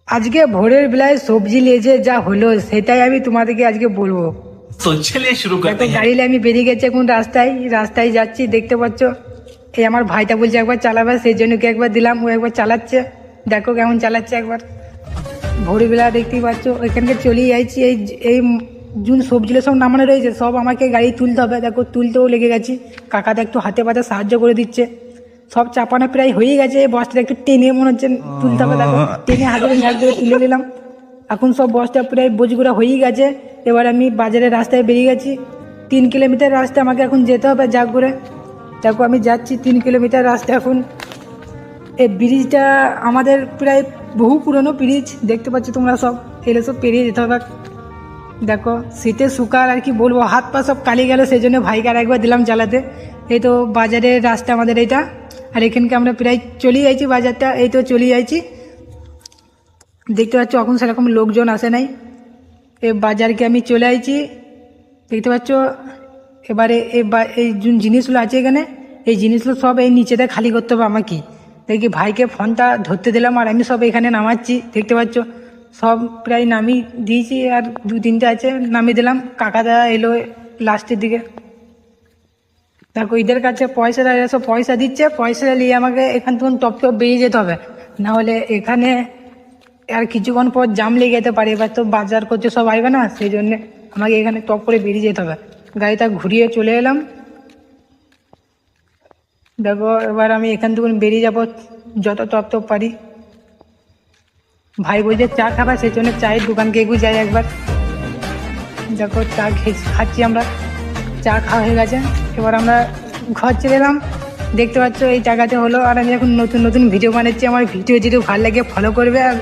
আজকে ভোরের বেলায় সবজি নিয়েছে যা হলো সেটাই আমি তোমাদেরকে আজকে বলবো। तो चलिए शुरू करते দেখো हैं। গাড়ি নিয়ে আমি বেরিয়ে গেছি এখন রাস্তায় রাস্তায় যাচ্ছি, দেখতে পাচ্ছ এই আমার ভাইটা বলছে একবার চালাবে, সেই জন্য কি একবার দিলাম, ও একবার চালাচ্ছে, দেখো কেমন চালাচ্ছে একবার। ভোরবেলা দেখতেই পাচ্ছ ওইখানকে চলেই যাইছি। এই জুন সবজিগুলো সব নামানো রয়েছে, সব আমাকে গাড়ি তুলতে হবে। দেখো তুলতেও লেগে গেছি, কাকাটা একটু হাতে পাতে সাহায্য করে দিচ্ছে। সব চাপানো প্রায় হয়ে গেছে, বস্তাটা একটু টেনে মনে হচ্ছে তুলতে হবে। দেখো টেনে হাতে ঝাঁক দিয়ে তুলে নিলাম। এখন সব বস্তা প্রায় বোঝগুলো হয়েই গেছে। এবার আমি বাজারের রাস্তায় বেরিয়ে গেছি। 3 কিলোমিটার রাস্তা আমাকে এখন যেতে হবে যা করে। দেখো আমি যাচ্ছি 3 কিলোমিটার রাস্তা। এখন এই ব্রিজটা আমাদের প্রায় বহু পুরনো ব্রিজ, দেখতে পাচ্ছ তোমরা, সব এলে সব পেরিয়ে যেতে হবে। দেখো শীতে শুকার আর কি বলবো, হাত পা সব কালি গেল, সেই জন্য ভাইকে আর একবার দিলাম জ্বালাতে। এই তো বাজারের রাস্তা আমাদের এইটা, আর এখানকে আমরা প্রায় চলে যাইছি বাজারটা, এই তো চলে যাইছি। দেখতে পাচ্ছ এখন সেরকম লোকজন আসে নাই, এই বাজারকে আমি চলে আইছি, দেখতে পাচ্ছ। এবারে এই জিনিসগুলো আছে এখানে, এই জিনিসগুলো সব এই নিচেতে খালি করতে হবে আমাকে। দেখি ভাইকে ফোনটা ধরতে দিলাম আর আমি সব এখানে নামাচ্ছি, দেখতে পাচ্ছ সব প্রায় নামিয়ে দিয়েছি, আর 2-3টে আছে নামিয়ে দিলাম। কাকাদা এলো লাস্টের দিকে। দেখো এদের কাছে পয়সাটা, এরা সব পয়সা দিচ্ছে, পয়সাটা নিয়ে আমাকে এখান থেকে টপ বেরিয়ে যেতে হবে, না হলে এখানে আর কিছুক্ষণ পর জাম লেগে যেতে পারে। এবার তো বাজার করতে সব আসবে না, সেই জন্য আমাকে এখানে টপ করে বেরিয়ে যেতে হবে। গাড়িটা ঘুরিয়ে চলে এলাম। দেখো এবার আমি এখান থেকে বেরিয়ে যাব যত টপ পারি। ভাই বলছে চা খাবা, সেই জন্য চায়ের দোকানকে এগিয়ে যাই একবার। দেখো চা খাচ্ছি আমরা, চা খাওয়া হয়ে গেছে। এবার আমরা ঘর চলে এলাম, দেখতে পাচ্ছ এই জায়গাতে হলো। আর আমি এখন নতুন নতুন ভিডিও বানাচ্ছি, আমার ভিডিও যদি ভালো লাগে ফলো করবে, আর